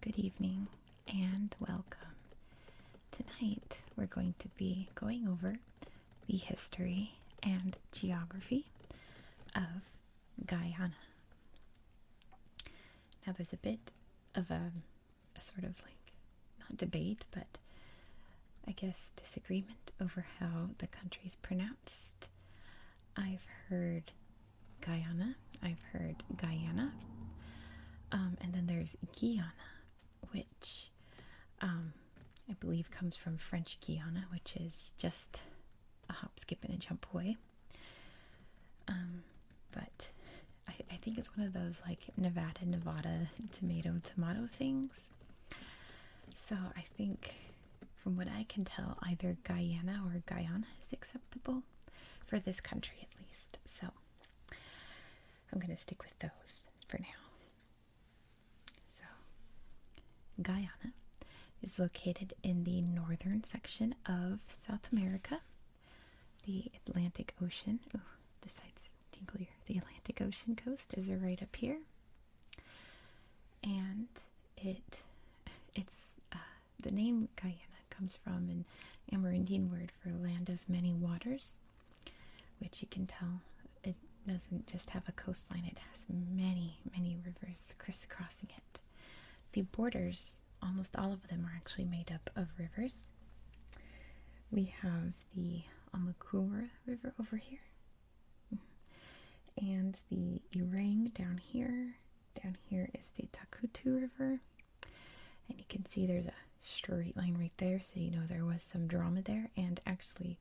Good evening and welcome. Tonight we're going to be going over the history and geography of Guyana. Now there's a bit of a sort of like, not debate, but I guess disagreement over how the country's pronounced. I've heard Guyana, I've heard Guyana, and then there's Guyana, which I believe comes from French Guyana, which is just a hop, skip, and a jump away. But I think it's one of those like Nevada, tomato things. So I think, from what I can tell, either Guyana or Guyana is acceptable for this country at least. So I'm going to stick with those for now. So Guyana is located in the northern section of South America, the Atlantic Ocean. Oh, this side's tinklier. The Atlantic Ocean coast is right up here, and it's the name Guyana comes from an Amerindian word for land of many waters, which you can tell it doesn't just have a coastline; it has many rivers crisscrossing it. The borders, almost all of them, are actually made up of rivers. We have the Amakura River over here, and the Irang down here. Down here is the Takutu River, and you can see there's a straight line right there, so you know there was some drama there, and actually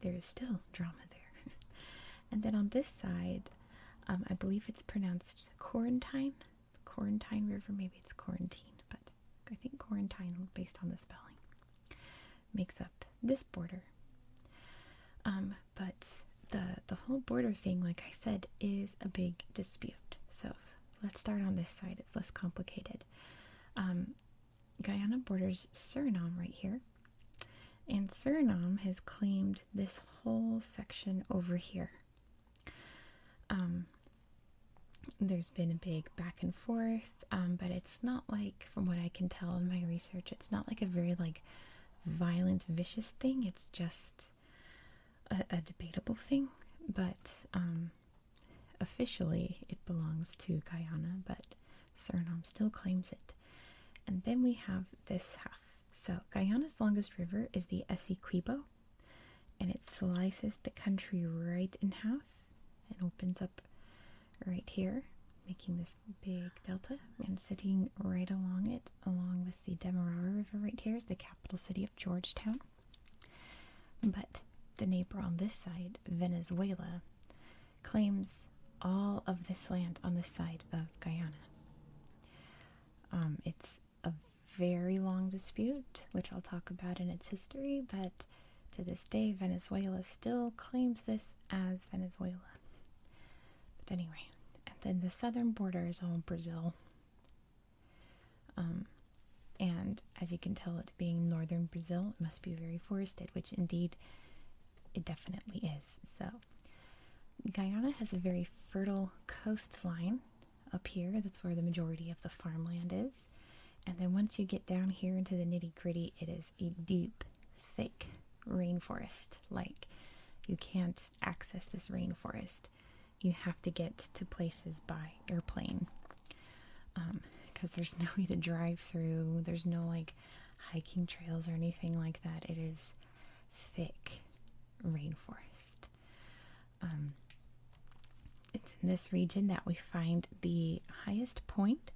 there is still drama there. And then on this side, I believe it's pronounced Quarantine River, maybe it's Quarantine, but I think Quarantine, based on the spelling, makes up this border. But the whole border thing, like I said, is a big dispute. So let's start on this side. It's less complicated. Guyana borders Suriname right here, and Suriname has claimed this whole section over here. There's been a big back and forth, but it's not like, from what I can tell in my research, it's not like a very like violent, vicious thing. It's just a debatable thing, but officially it belongs to Guyana, but Suriname still claims it. And then we have this half. So Guyana's longest river is the Essequibo, and it slices the country right in half and opens up right here, making this big delta. And sitting right along it, along with the Demerara River right here, is the capital city of Georgetown. But the neighbor on this side, Venezuela, claims all of this land on this side of Guyana. It's a very long dispute, which I'll talk about in its history, but to this day, Venezuela still claims this as Venezuela. But anyway, and then the southern border is all Brazil. And as you can tell, it being northern Brazil, it must be very forested, which indeed it definitely is. So Guyana has a very fertile coastline up here. That's where the majority of the farmland is. And then once you get down here into the nitty-gritty, it is a deep, thick rainforest. Like, you can't access this rainforest. You have to get to places by airplane, because there's no way to drive through. There's no like hiking trails or anything like that. It is thick rainforest. It's in this region that we find the highest point,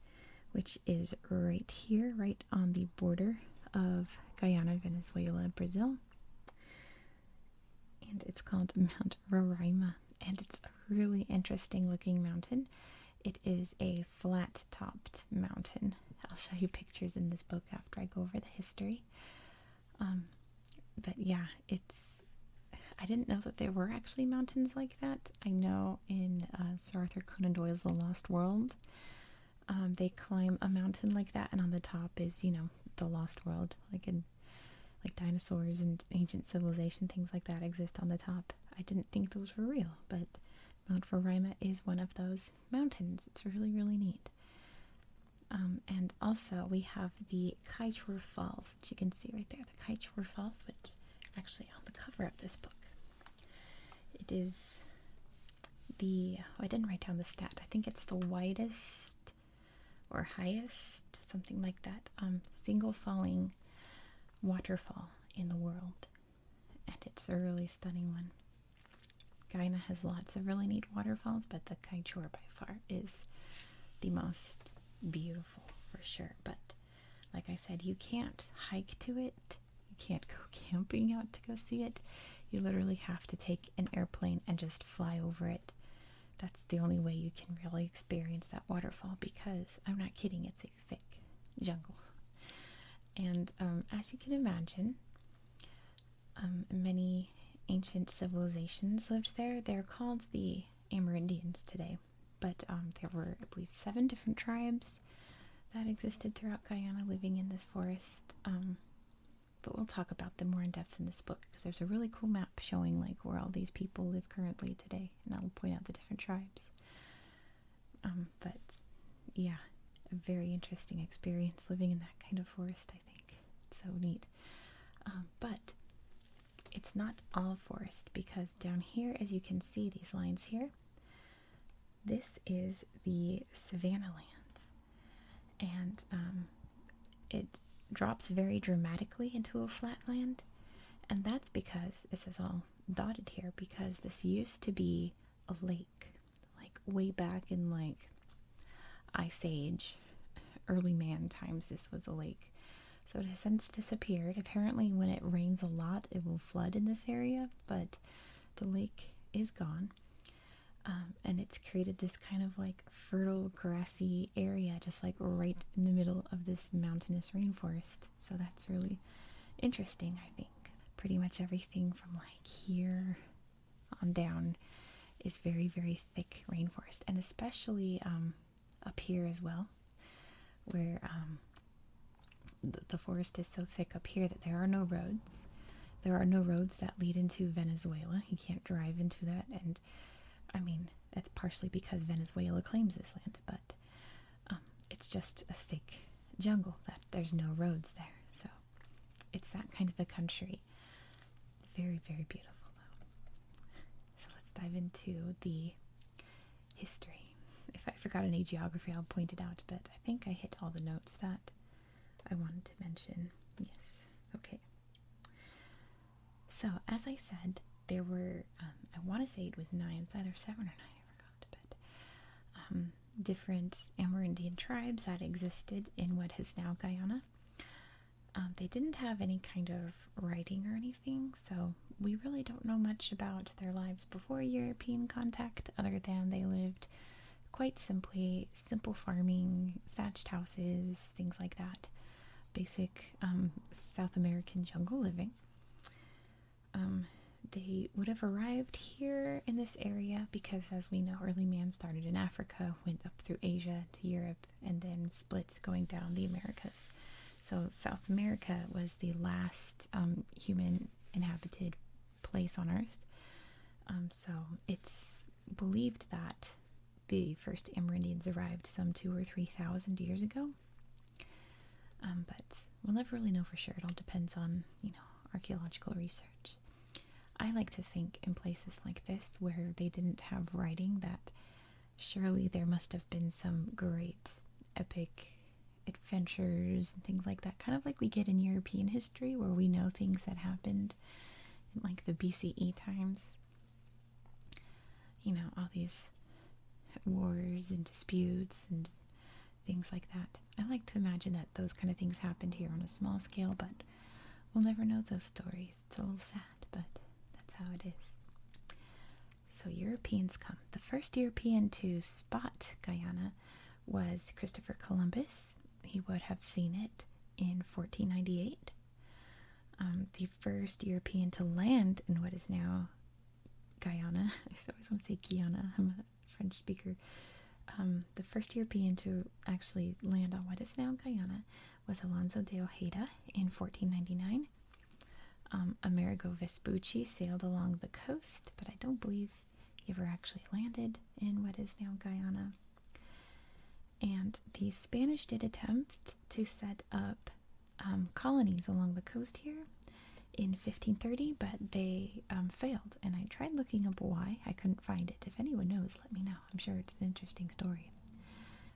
which is right here, right on the border of Guyana, Venezuela, Brazil. And it's called Mount Roraima, and it's a really interesting looking mountain. It is a flat-topped mountain. I'll show you pictures in this book after I go over the history. But yeah, I didn't know that there were actually mountains like that. I know in Sir Arthur Conan Doyle's The Lost World, they climb a mountain like that, and on the top is, you know, the Lost World, like dinosaurs and ancient civilization, things like that exist on the top. I didn't think those were real, but Mount Roraima is one of those mountains. It's really, really neat. And also we have the Kaichor Falls, which you can see right there, the Kaichor Falls, which are actually on the cover of this book. It is I didn't write down the stat. I think it's the widest or highest, something like that, single falling waterfall in the world. And it's a really stunning one. Guyana has lots of really neat waterfalls, but the Kaichor by far is the most beautiful for sure. But like I said, you can't hike to it. You can't go camping out to go see it. You literally have to take an airplane and just fly over it. That's the only way you can really experience that waterfall, because I'm not kidding, it's a thick jungle. And as you can imagine, many ancient civilizations lived there. They're called the Amerindians today, but there were, I believe, 7 different tribes that existed throughout Guyana living in this forest. But we'll talk about them more in depth in this book, because there's a really cool map showing like where all these people live currently today, and I'll point out the different tribes. But yeah, a very interesting experience living in that kind of forest, I think. It's so neat. But it's not all forest, because down here, as you can see these lines here, this is the savanna lands, and it drops very dramatically into a flat land, and that's because this is all dotted here, because this used to be a lake, like way back in like Ice Age, early man times. This was a lake, so it has since disappeared. Apparently when it rains a lot it will flood in this area, but the lake is gone. And it's created this kind of like fertile grassy area, just like right in the middle of this mountainous rainforest. So that's really interesting, I think. Pretty much everything from like here on down is very, very thick rainforest, and especially up here as well, where the forest is so thick up here that there are no roads. There are no roads that lead into Venezuela. You can't drive into that, and I mean, that's partially because Venezuela claims this land, but it's just a thick jungle that there's no roads there. So it's that kind of a country. Very, very beautiful though. So let's dive into the history. If I forgot any geography, I'll point it out, but I think I hit all the notes that I wanted to mention. Yes. Okay. So as I said, there were, I want to say it was 9, it's either 7 or 9, I forgot, but different Amerindian tribes that existed in what is now Guyana. They didn't have any kind of writing or anything, so we really don't know much about their lives before European contact, other than they lived quite simply, simple farming, thatched houses, things like that. Basic South American jungle living. They would have arrived here in this area because, as we know, early man started in Africa, went up through Asia to Europe, and then split going down the Americas. So South America was the last human inhabited place on Earth. So it's believed that the first Amerindians arrived some 2,000 or 3,000 years ago. But we'll never really know for sure. It all depends on, archaeological research. I like to think in places like this where they didn't have writing that surely there must have been some great epic adventures and things like that, kind of like we get in European history where we know things that happened in like the BCE times. All these wars and disputes and things like that. I like to imagine that those kind of things happened here on a small scale, but we'll never know those stories. It's a little sad, but that's how it is. So Europeans come. The first European to spot Guyana was Christopher Columbus. He would have seen it in 1498. The first European to land in what is now Guyana. I always want to say Guyana. I'm a French speaker. The first European to actually land on what is now Guyana was Alonso de Ojeda in 1499. Amerigo Vespucci sailed along the coast, but I don't believe he ever actually landed in what is now Guyana. And the Spanish did attempt to set up colonies along the coast here in 1530, but they failed. And I tried looking up why. I couldn't find it. If anyone knows, let me know. I'm sure it's an interesting story.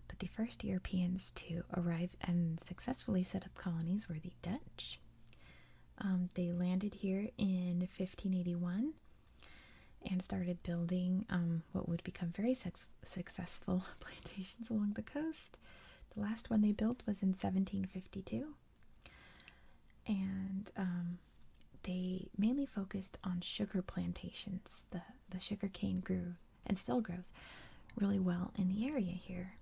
But the first Europeans to arrive and successfully set up colonies were the Dutch. They landed here in 1581 and started building what would become very successful plantations along the coast. The last one they built was in 1752. And they mainly focused on sugar plantations. The sugar cane grew and still grows really well in the area here.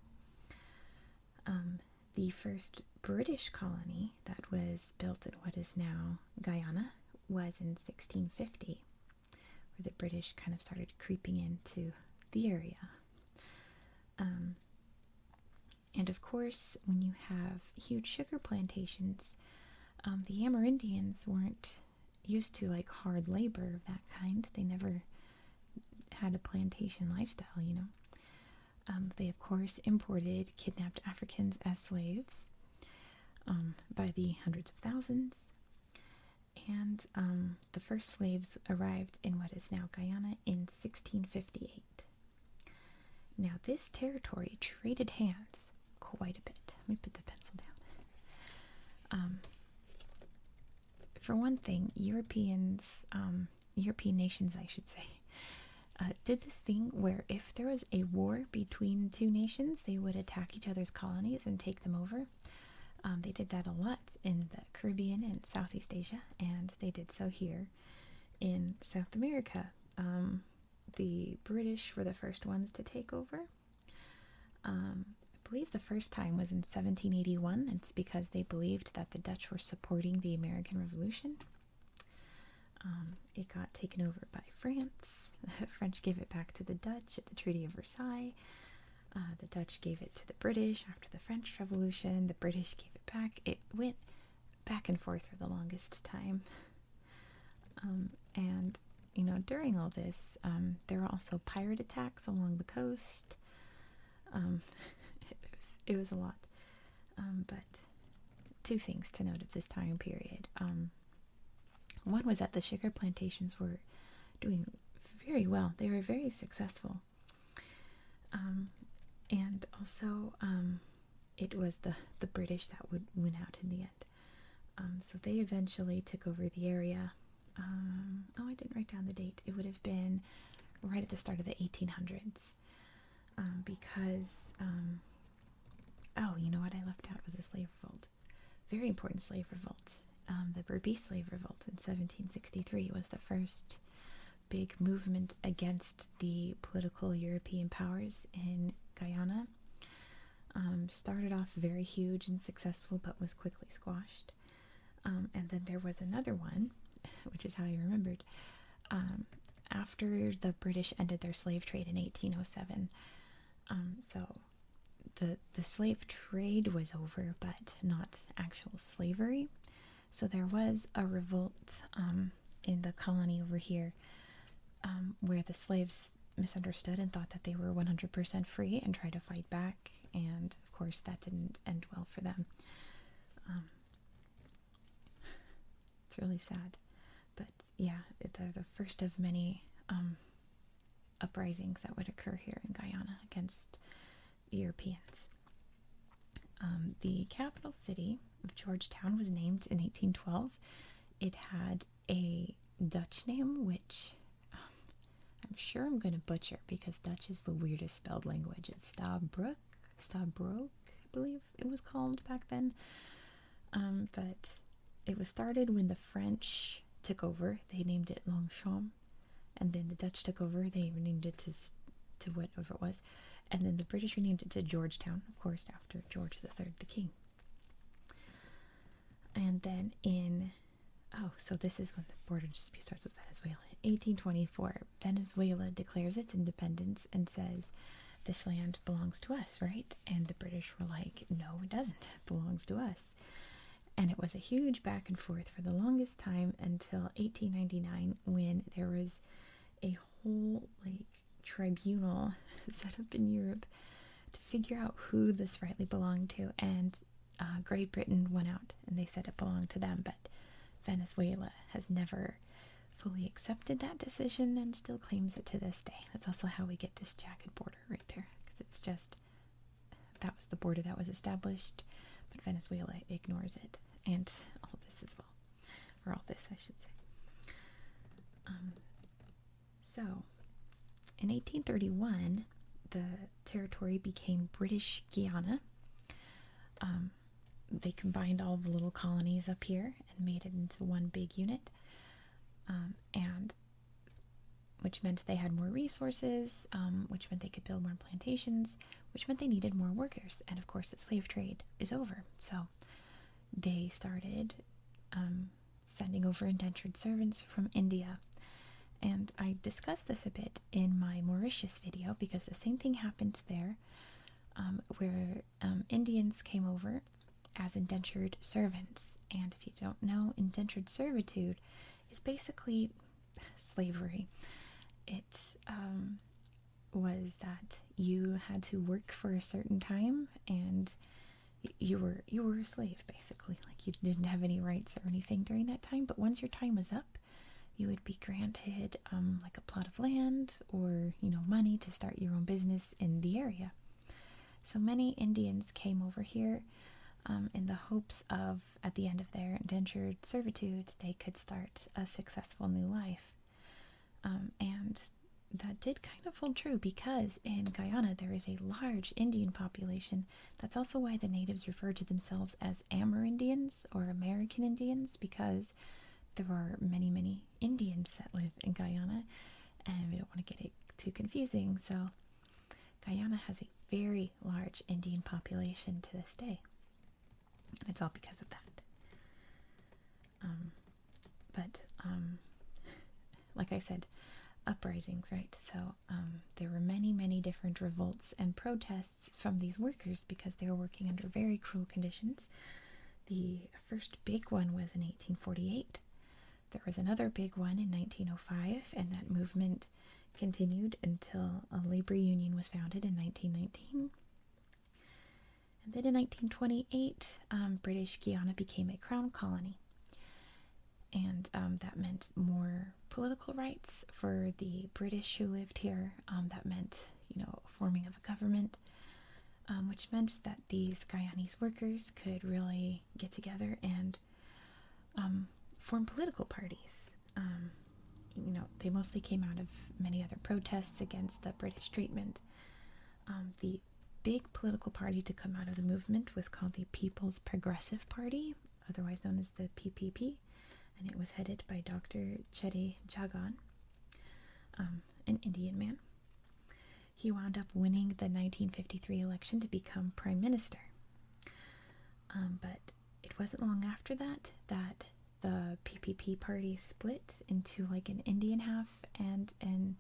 The first British colony that was built in what is now Guyana was in 1650, where the British kind of started creeping into the area. And of course, when you have huge sugar plantations, the Amerindians weren't used to like hard labor of that kind. They never had a plantation lifestyle, you know. They of course imported kidnapped Africans as slaves by the hundreds of thousands. And the first slaves arrived in what is now Guyana in 1658. Now this territory traded hands quite a bit. Let me put the pencil down. For one thing, European nations, I should say, did this thing where if there was a war between two nations, they would attack each other's colonies and take them over. They did that a lot in the Caribbean and Southeast Asia, and they did so here in South America. The British were the first ones to take over. I believe the first time was in 1781. It's because they believed that the Dutch were supporting the American Revolution. It got taken over by France. The French gave it back to the Dutch at the Treaty of Versailles. The Dutch gave it to the British after the French Revolution. The British gave it back. It went back and forth for the longest time. And, you know, during all this, there were also pirate attacks along the coast. It was a lot. But two things to note of this time period. One was that the sugar plantations were doing very well. They were very successful. And also, it was the British that would win out in the end. So they eventually took over the area. I didn't write down the date. It would have been right at the start of the 1800s. Because, you know what I left out was a slave revolt. Very important slave revolt. The Berbice slave revolt in 1763 was the first big movement against the political European powers in Guyana. Started off very huge and successful, but was quickly squashed. And then there was another one, which is how I remembered. After the British ended their slave trade in 1807, so the slave trade was over, but not actual slavery. So there was a revolt in the colony over here where the slaves misunderstood and thought that they were 100% free and tried to fight back. And of course, that didn't end well for them. It's really sad. But yeah, they're the first of many uprisings that would occur here in Guyana against the Europeans. The capital city of Georgetown was named in 1812. It had a Dutch name, which I'm sure I'm going to butcher because Dutch is the weirdest spelled language. It's Stabroek, I believe it was called back then. But it was started when the French took over. They named it Longchamp, and then the Dutch took over. They renamed it to whatever it was, and then the British renamed it to Georgetown, of course, after George III, the king. And then so this is when the border dispute starts with Venezuela. 1824, Venezuela declares its independence and says, this land belongs to us, right? And the British were like, no, it doesn't. It belongs to us. And it was a huge back and forth for the longest time until 1899, when there was a whole, tribunal set up in Europe to figure out who this rightly belonged to, and Great Britain went out and they said it belonged to them, but Venezuela has never fully accepted that decision and still claims it to this day. That's also how we get this jagged border right there, because it's just, that was the border that was established, but Venezuela ignores it, and all this as well, or all this I should say. So in 1831 the territory became British Guyana. They combined all the little colonies up here and made it into one big unit, and which meant they had more resources, which meant they could build more plantations, which meant they needed more workers. And of course the slave trade is over, so they started sending over indentured servants from India. And I discussed this a bit in my Mauritius video, because the same thing happened there, where Indians came over as indentured servants. And if you don't know, indentured servitude is basically slavery. It was that you had to work for a certain time, and you were a slave, basically. Like, you didn't have any rights or anything during that time, but once your time was up, you would be granted like a plot of land or, money to start your own business in the area. So many Indians came over here in the hopes of, at the end of their indentured servitude, they could start a successful new life. And that did kind of hold true, because in Guyana there is a large Indian population. That's also why the natives refer to themselves as Amerindians or American Indians, because there are many, many Indians that live in Guyana, and we don't want to get it too confusing. So Guyana has a very large Indian population to this day, and it's all because of that. Like I said, uprisings, right? So there were many, many different revolts and protests from these workers because they were working under very cruel conditions. The first big one was in 1848. There was another big one in 1905, and that movement continued until a labor union was founded in 1919. And then in 1928, British Guyana became a crown colony. And that meant more political rights for the British who lived here. That meant, forming of a government, which meant that these Guyanese workers could really get together and form political parties. They mostly came out of many other protests against the British treatment. The big political party to come out of the movement was called the People's Progressive Party, otherwise known as the PPP, and it was headed by Dr. Cheddi Jagan, an Indian man. He wound up winning the 1953 election to become prime minister. But it wasn't long after that the PPP party split into like an Indian half and an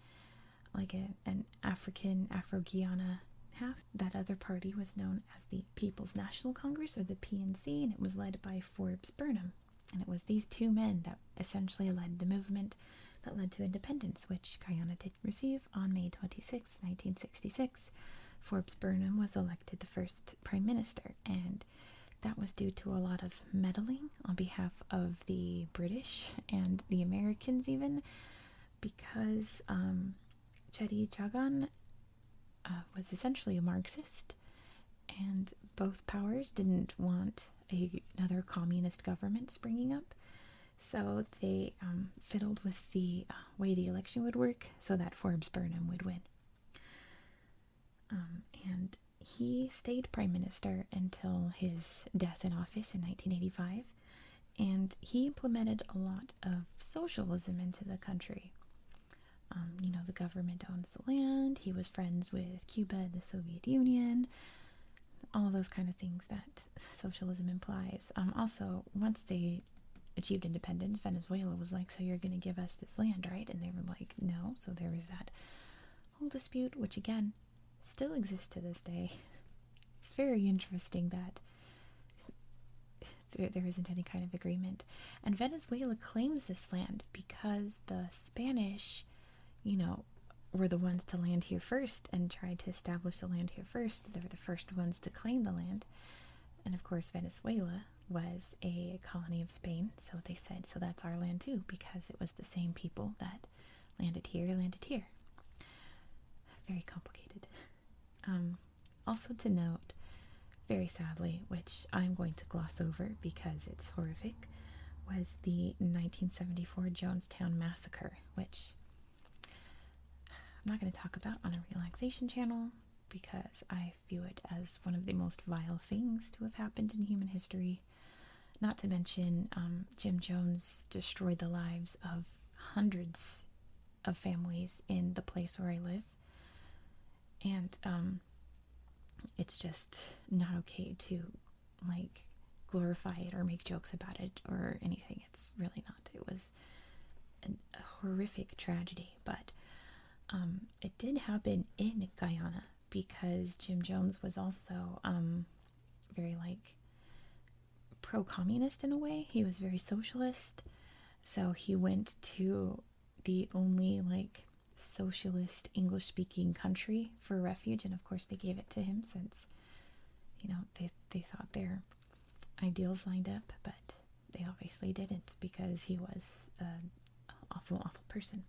African Afro-Guyana half. That other party was known as the People's National Congress, or the PNC, and it was led by Forbes Burnham. And it was these two men that essentially led the movement that led to independence, which Guyana did receive on May 26, 1966. Forbes Burnham was elected the first prime minister, and that was due to a lot of meddling on behalf of the British and the Americans even, because Cheddi Jagan was essentially a Marxist, and both powers didn't want another communist government springing up, so they fiddled with the way the election would work so that Forbes Burnham would win. And he stayed prime minister until his death in office in 1985, and he implemented a lot of socialism into the country. The government owns the land, he was friends with Cuba and the Soviet Union, all those kind of things that socialism implies. Also, once they achieved independence, Venezuela was like, so you're going to give us this land, right? And they were like, no. So there was that whole dispute, which again still exists to this day. It's very interesting that there isn't any kind of agreement. And Venezuela claims this land because the Spanish, were the ones to land here first and tried to establish the land here first. They were the first ones to claim the land. And of course, Venezuela was a colony of Spain, so they said, so that's our land too, because it was the same people that landed here. Very complicated. Also to note, very sadly, which I'm going to gloss over because it's horrific, was the 1974 Jonestown Massacre, which I'm not going to talk about on a relaxation channel because I view it as one of the most vile things to have happened in human history. Not to mention, Jim Jones destroyed the lives of hundreds of families in the place where I live. And it's just not okay to, like, glorify it or make jokes about it or anything. It's really not. It was a horrific tragedy, but it did happen in Guyana because Jim Jones was also very, like, pro-communist in a way. He was very socialist, so he went to the only, like, socialist English-speaking country for refuge, and of course they gave it to him since, you know, they thought their ideals lined up, but they obviously didn't because he was an awful person.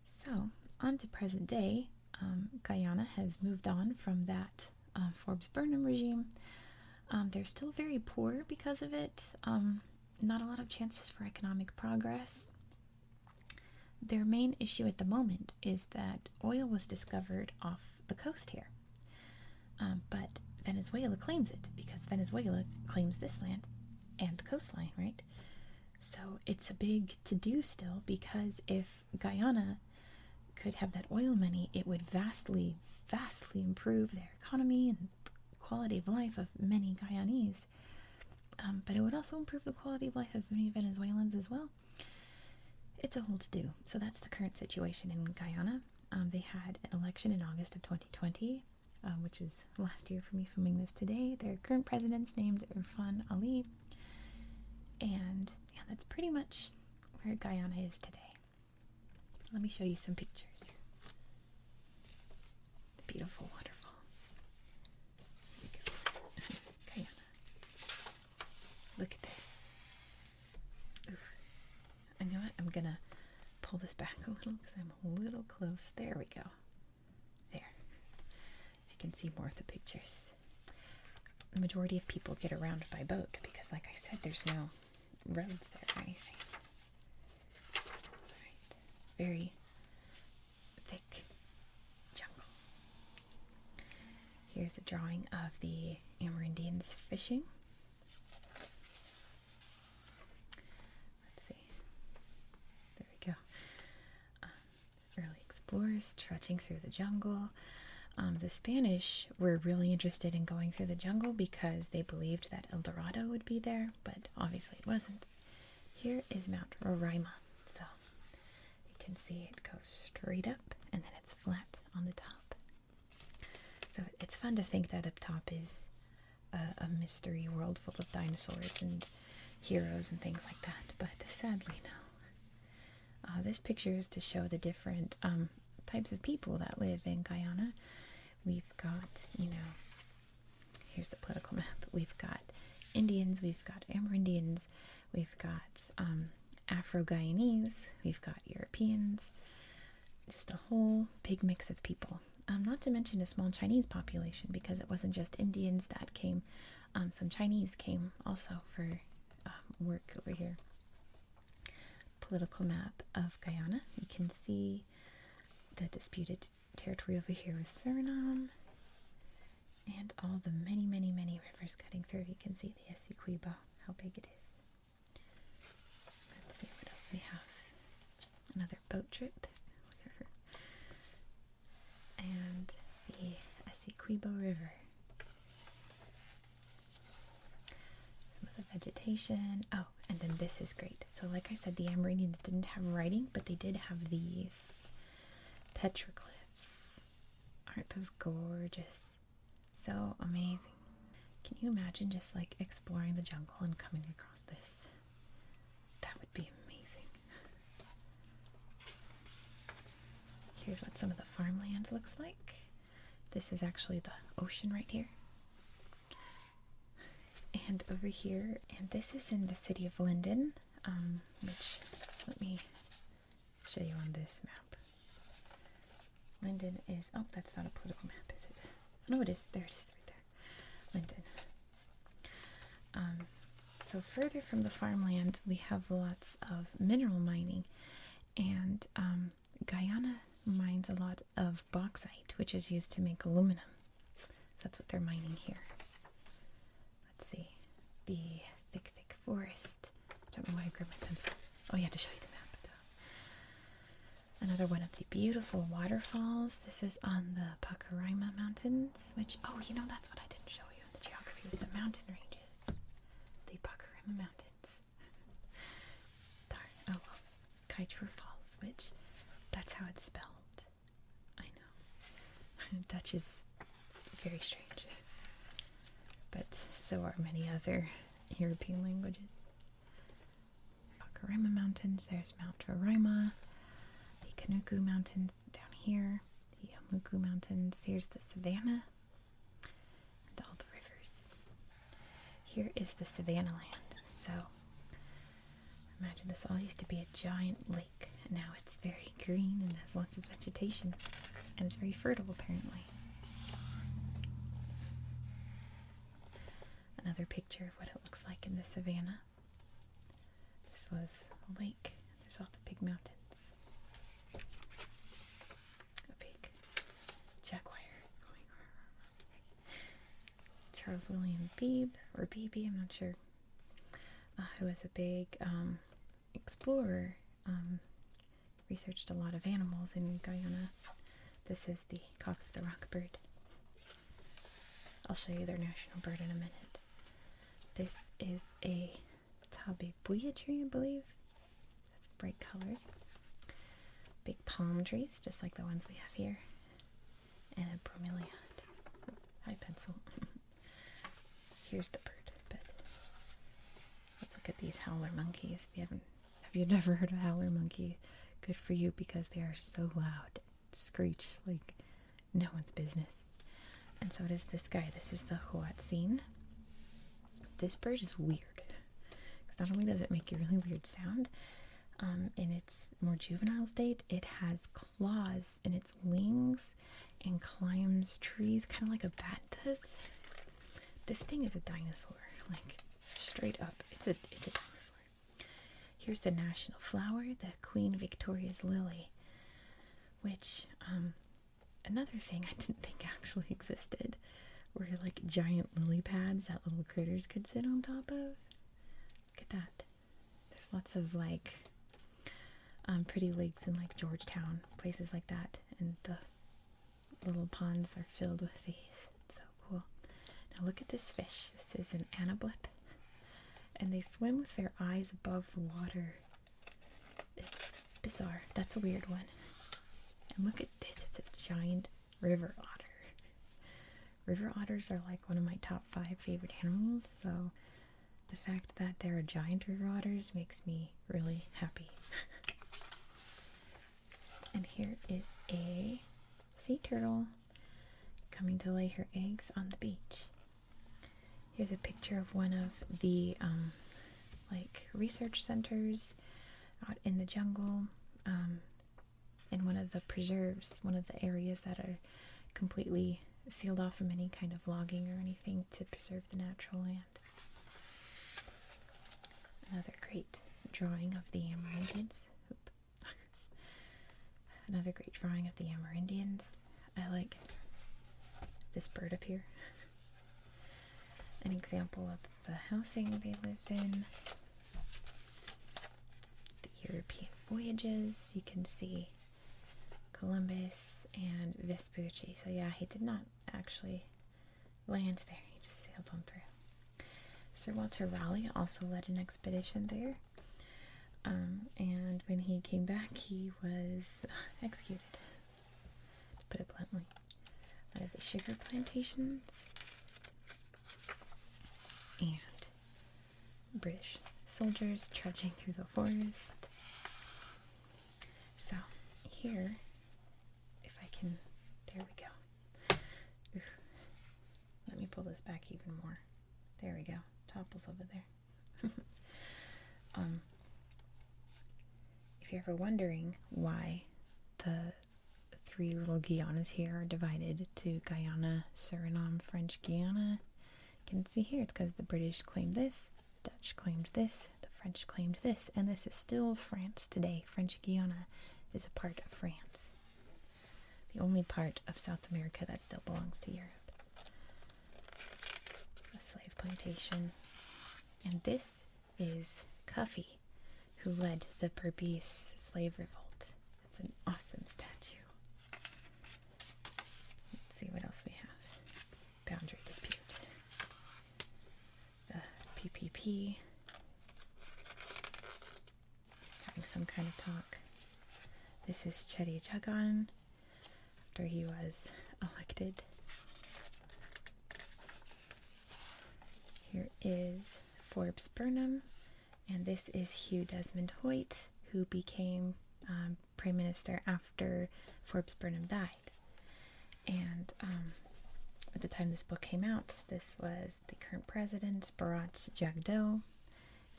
So, on to present day. Guyana has moved on from that Forbes Burnham regime. They're still very poor because of it. Not a lot of chances for economic progress. Their main issue at the moment is that oil was discovered off the coast here. But Venezuela claims it because Venezuela claims this land and the coastline, right? So it's a big to-do still because if Guyana could have that oil money, it would vastly improve their economy and the quality of life of many Guyanese. But it would also improve the quality of life of many Venezuelans as well. It's a whole to-do. So that's the current situation in Guyana. They had an election in August of 2020, which was last year for me filming this today. Their current president's named Irfan Ali. And yeah, that's pretty much where Guyana is today. Let me show you some pictures. The beautiful waterfall. Here we go. Guyana. Look at this. Oof. I know what? I'm gonna pull this back a little because I'm a little close. There we go. There. So you can see more of the pictures. The majority of people get around by boat because, like I said, there's no roads there or anything. Right. Very thick jungle. Here's a drawing of the Amerindians fishing. Let's see. There we go. Early explorers trudging through the jungle. The Spanish were really interested in going through the jungle because they believed that El Dorado would be there, but obviously it wasn't. Here is Mount Roraima. So you can see it goes straight up and then it's flat on the top. So it's fun to think that up top is a mystery world full of dinosaurs and heroes and things like that, but sadly no. This picture is to show the different types of people that live in Guyana. We've got, you know, here's the political map. We've got Indians, we've got Amerindians, we've got Afro-Guyanese, we've got Europeans, just a whole big mix of people. Not to mention a small Chinese population because it wasn't just Indians that came. Some Chinese came also for work over here. Political map of Guyana. You can see the disputed territory over here is Suriname, and all the many rivers cutting through. You can see the Essequibo, how big it is. Let's see what else we have. Another boat trip. Look at her. And the Essequibo River. Some of the vegetation. Oh, and then this is great. So like I said, the Amerindians didn't have writing, but they did have these petroglyphs. Aren't those gorgeous? So amazing. Can you imagine just like exploring the jungle and coming across this? That would be amazing. here's what some of the farmland looks like. This is actually the ocean right here. And over here, and this is in the city of Linden, which, let me show you on this map. Linden is, oh, that's not a political map, is it? No, it is. There it is, right there. Linden. So further from the farmland, we have lots of mineral mining, and Guyana mines a lot of bauxite, which is used to make aluminum. So that's what they're mining here. Let's see. The thick, thick forest. I don't know why I grabbed my pencil. Oh, yeah, to show you the map. Another one of the beautiful waterfalls. This is on the Pacaraima Mountains, which, oh, you know, that's what I didn't show you in the geography, was the mountain ranges. The Pacaraima Mountains. Darn. Oh, well. Kaichur Falls, which, that's how it's spelled. I know. Dutch is very strange. But so are many other European languages. Pacaraima Mountains, there's Mount Roraima. Kanuku Mountains down here, the Yamuku Mountains, here's the savannah, and all the rivers. Here is the savannah land. So, imagine this all used to be a giant lake, and now it's very green and has lots of vegetation, and it's very fertile apparently. Another picture of what it looks like in the savannah. This was a lake, there's all the big mountains. Charles William Beebe, or Beebe, I'm not sure, who was a big explorer, researched a lot of animals in Guyana. This is the cock of the rock bird. I'll show you their national bird in a minute. This is a tabebuya tree, I believe. That's bright colors. Big palm trees, just like the ones we have here. And a bromeliad. Hi, pencil. Here's the bird, but let's look at these howler monkeys. Have you never heard of a howler monkey? Good for you, because they are so loud. Screech like no one's business. And so it is this guy. This is the Huatzin. This bird is weird, because not only does it make a really weird sound, in its more juvenile state, it has claws in its wings and climbs trees, kind of like a bat does. This thing is a dinosaur, like straight up. It's a dinosaur. Here's the national flower, the Queen Victoria's lily, which another thing I didn't think actually existed were like giant lily pads that little critters could sit on top of. Look at that. There's lots of like pretty lakes in like Georgetown, places like that, and the little ponds are filled with these. Now look at this fish. This is an anablip, and they swim with their eyes above the water. It's bizarre. That's a weird one. And look at this. It's a giant river otter. River otters are like one of my top 5 favorite animals, so the fact that there are giant river otters makes me really happy. And here is a sea turtle coming to lay her eggs on the beach. Here's a picture of one of the like research centers out in the jungle, in one of the preserves, one of the areas that are completely sealed off from any kind of logging or anything to preserve the natural land. Another great drawing of the Amerindians. Another great drawing of the Amerindians. I like this bird up here. An example of the housing they lived in. The European voyages. You can see Columbus and Vespucci. So yeah, he did not actually land there. He just sailed on through. Sir Walter Raleigh also led an expedition there. And when he came back, he was executed, to put it bluntly. A lot of the sugar plantations and British soldiers trudging through the forest. So here There we go. Ooh. Let me pull this back even more. There we go. Topples over there. If you're ever wondering why the three little Guyanas here are divided to Guyana, Suriname, French Guiana, you can see here it's because the British claimed this, the Dutch claimed this, the French claimed this, and this is still France today. French Guiana is a part of France. The only part of South America that still belongs to Europe. A slave plantation. And this is Cuffy, who led the Berbice slave revolt. It's an awesome statue. Let's see what else we have. Boundary dispute. The PPP. Having some kind of talk. This is Chedi Chagan after he was elected. Here is Forbes Burnham, and this is Hugh Desmond Hoyt, who became Prime Minister after Forbes Burnham died. And at the time this book came out, this was the current president, Bharat Jagdo,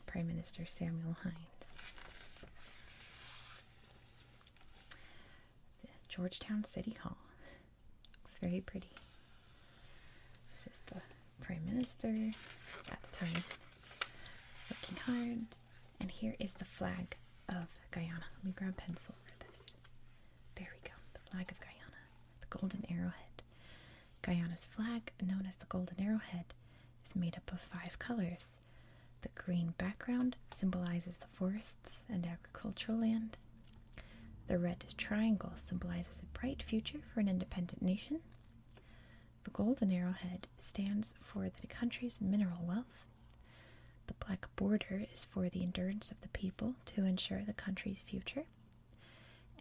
Prime Minister Samuel Hines. The Georgetown City Hall. Looks very pretty. This is the Prime Minister at the time, working hard. And here is the flag of Guyana. Let me grab a pencil for this. There we go. The flag of Guyana. The golden arrowhead. Guyana's flag, known as the golden arrowhead, is made up of 5 colors. The green background symbolizes the forests and agricultural land. The red triangle symbolizes a bright future for an independent nation. The golden arrowhead stands for the country's mineral wealth. The black border is for the endurance of the people to ensure the country's future.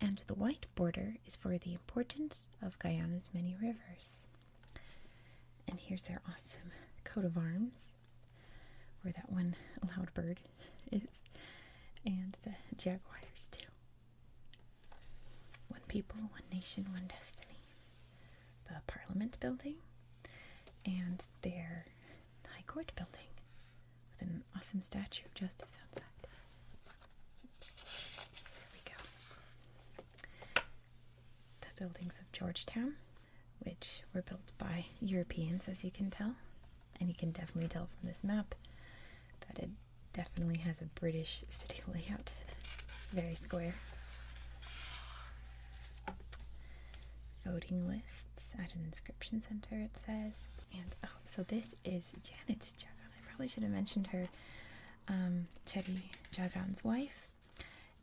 And the white border is for the importance of Guyana's many rivers. And here's their awesome coat of arms, where that one loud bird is, and the jaguars too. One people, one nation, one destiny. The Parliament building and their High Court building with an awesome statue of justice outside. There we go. The buildings of Georgetown, which were built by Europeans, as you can tell. And you can definitely tell from this map that it definitely has a British city layout. Very square. Voting lists at an inscription center, it says. And oh, so this is Janet Jagan. I probably should have mentioned her. Chedi Jagan's wife.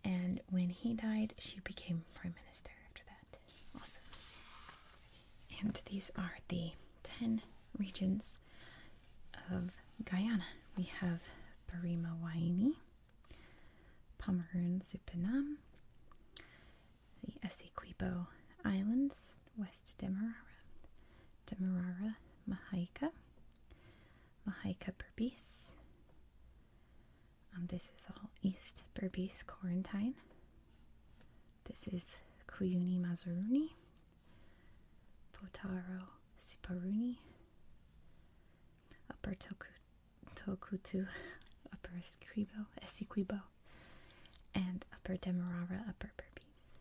And when he died, she became prime minister after that. Awesome. And these are the 10 regions of Guyana. We have Barima Waini, Pomeroon Supinam, the Essequibo Islands, West Demerara, Mahaica, Berbice. This is all East Berbice Quarantine. This is Kuyuni Mazuruni, Potaro Siparuni, Upper Tokutu, Upper Essequibo, and Upper Demerara, Upper Berbice.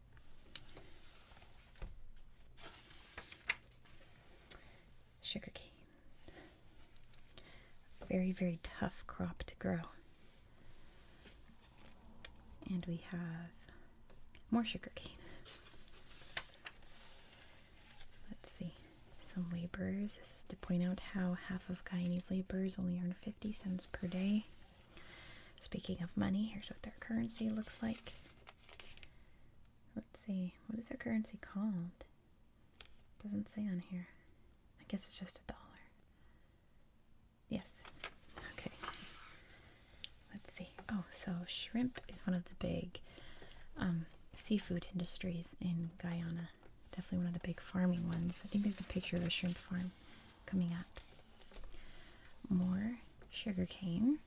Sugarcane. Very, very tough crop to grow. And we have more sugarcane. Let's see. Some laborers. This is to point out how half of Guyanese laborers only earn 50 cents per day. Speaking of money, here's what their currency looks like. Let's see. What is their currency called? It doesn't say on here. I guess it's just $1. Yes. Okay. Let's see. Oh, so shrimp is one of the big seafood industries in Guyana. Definitely one of the big farming ones. I think there's a picture of a shrimp farm coming up. More sugarcane.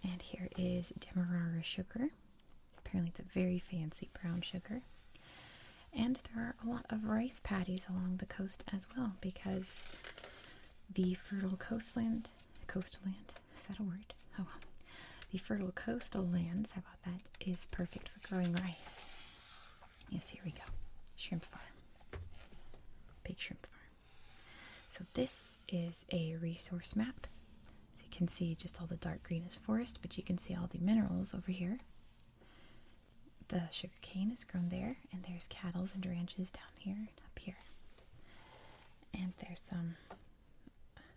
And here is Demerara sugar. Apparently it's a very fancy brown sugar. And there are a lot of rice paddies along the coast as well, because the fertile coastland, is that a word? Oh, well. The fertile coastal lands, how about that, is perfect for growing rice. Yes, here we go. Shrimp farm. Big shrimp farm. So this is a resource map. So you can see just all the dark green is forest, but you can see all the minerals over here. The sugar cane is grown there, and there's cattle and ranches down here and up here. And there's some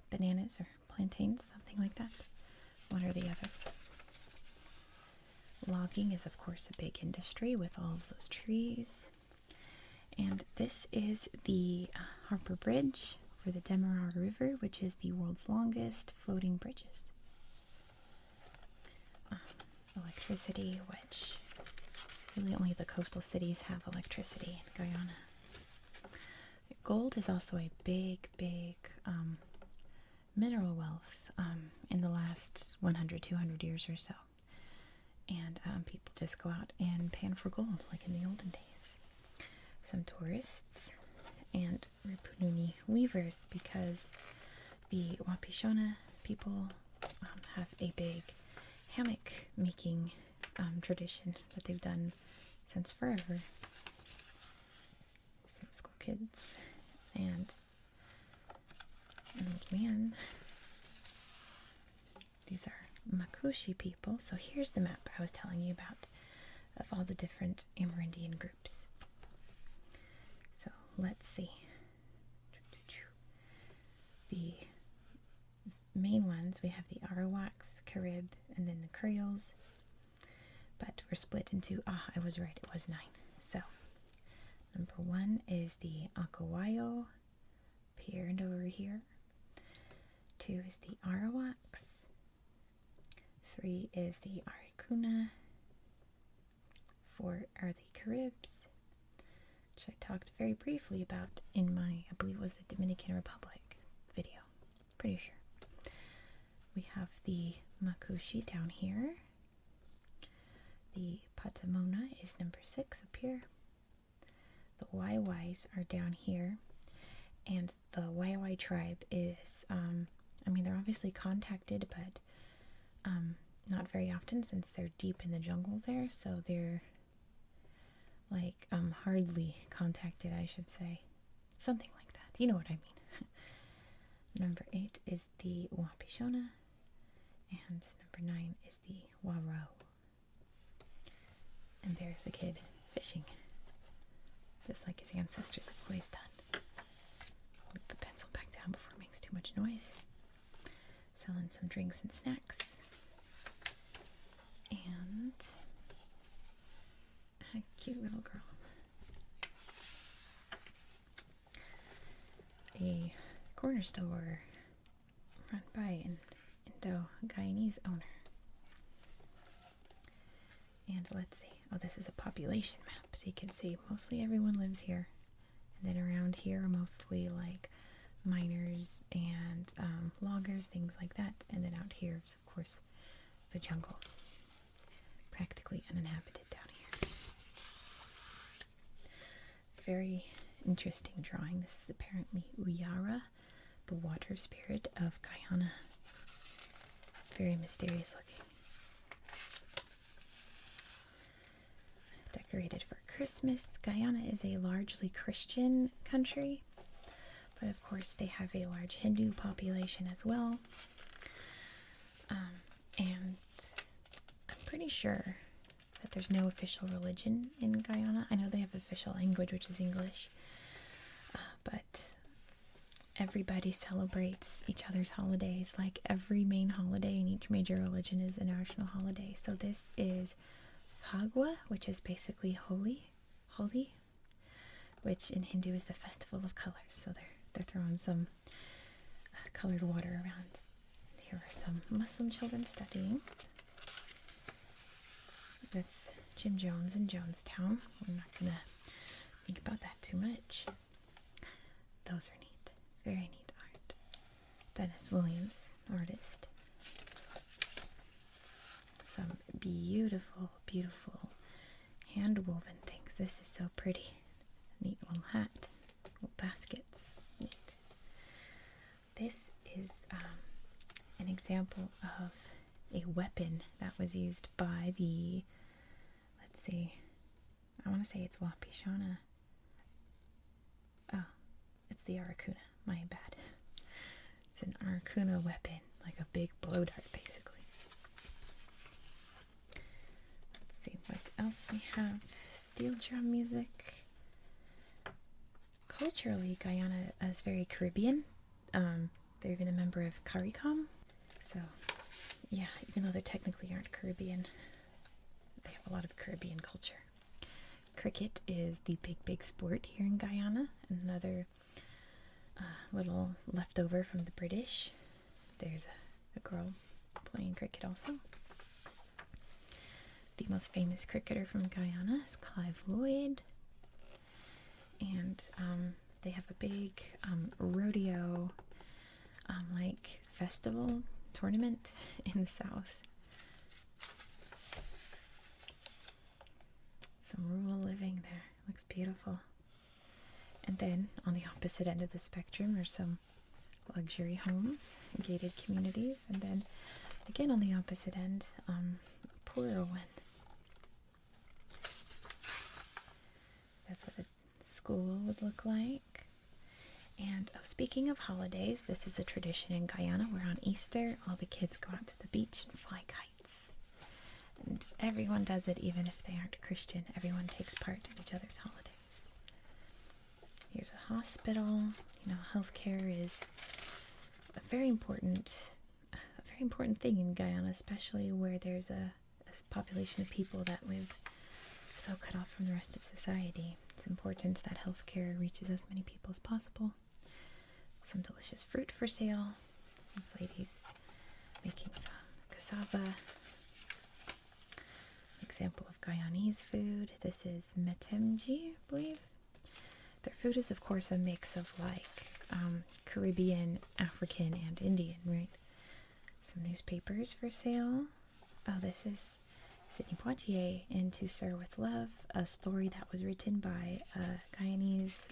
bananas or plantains, something like that. One or the other. Logging is, of course, a big industry with all of those trees. And this is the Harper Bridge over the Demerara River, which is the world's longest floating bridges. Electricity, which really only the coastal cities have electricity in Guyana. Gold is also a big mineral wealth in the last 100, 200 years or so. And people just go out and pan for gold, like in the olden days. Some tourists and Rupununi weavers, because the Wapishona people have a big hammock making tradition that they've done since forever. Some school kids and an old man. These are Makushi people. So here's the map I was telling you about of all the different Amerindian groups. So let's see. The main ones, we have the Arawaks, Carib, and then the Creoles. But we're split into, I was right, it was 9. So, number 1 is the Akawayo, here and over here. 2 is the Arawaks. 3 is the Arikuna. 4 are the Caribs, which I talked very briefly about in my, I believe it was the Dominican Republic video. Pretty sure. We have the Makushi down here. The Patamona is number 6 up here. The Waiwais are down here. And the Waiwai tribe is, they're obviously contacted, but not very often since they're deep in the jungle there. So they're like hardly contacted, I should say. Something like that. You know what I mean. Number 8 is the Wapishona. And number 9 is the Waro. And there's a kid fishing, just like his ancestors have always done. Put the pencil back down before it makes too much noise. Selling some drinks and snacks. And a cute little girl. A corner store run by an Indo-Guyanese owner. And let's see. Oh, this is a population map, so you can see mostly everyone lives here. And then around here, mostly like miners and loggers, things like that. And then out here is, of course, the jungle. Practically uninhabited down here. Very interesting drawing. This is apparently Uyara, the water spirit of Guyana. Very mysterious looking. Decorated for Christmas. Guyana is a largely Christian country, but of course they have a large Hindu population as well. And I'm pretty sure that there's no official religion in Guyana. I know they have official language, which is English, but everybody celebrates each other's holidays. Like every main holiday in each major religion is a national holiday. So this is Phagwa, which is basically Holi, which in Hindu is the festival of colors. So they're throwing some colored water around. Here are some Muslim children studying. That's Jim Jones in Jonestown. We're not gonna think about that too much. Those are neat, very neat art. Dennis Williams, artist. Some beautiful, beautiful hand-woven things. This is so pretty. example of a weapon that was used by the, let's see, I want to say it's Wapishana. Oh, it's the Arakuna. My bad. It's an Arakuna weapon, like a big blow dart, basically. Let's see what else we have. Steel drum music. Culturally, Guyana is very Caribbean. They're even a member of CARICOM. So, yeah, even though they technically aren't Caribbean, they have a lot of Caribbean culture. Cricket is the big sport here in Guyana. Another little leftover from the British. There's a girl playing cricket also. The most famous cricketer from Guyana is Clive Lloyd. And they have a big rodeo like festival tournament in the south. Some rural living there. Looks beautiful. And then on the opposite end of the spectrum are some luxury homes, gated communities, and then again on the opposite end, a poorer one. That's what a school would look like. And speaking of holidays, this is a tradition in Guyana where on Easter all the kids go out to the beach and fly kites. And everyone does it, even if they aren't Christian. Everyone takes part in each other's holidays. Here's a hospital. You know, healthcare is a very important thing in Guyana, especially where there's a population of people that live so cut off from the rest of society. It's important that healthcare reaches as many people as possible. Some delicious fruit for sale. This lady's making some cassava. Example of Guyanese food. This is metemji, I believe. Their food is, of course, a mix of like Caribbean, African, and Indian, right? Some newspapers for sale. Oh, this is Sidney Poitier in To Sir with Love, a story that was written by a Guyanese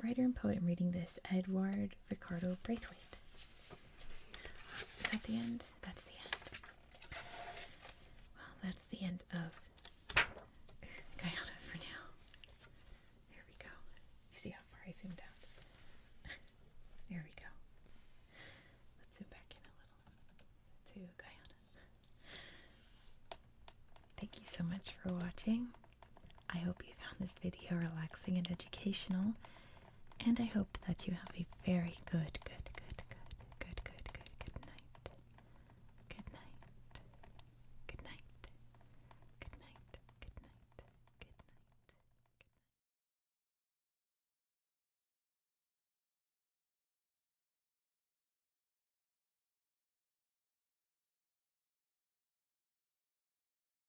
writer and poet. I'm reading this, Edward Ricardo Braithwaite. Is that the end? That's the end. Well, that's the end of Guyana for now. There we go. You see how far I zoomed out? There we go. Let's zoom back in a little to Guyana. Thank you so much for watching. I hope you found this video relaxing and educational, and I hope that you have a very good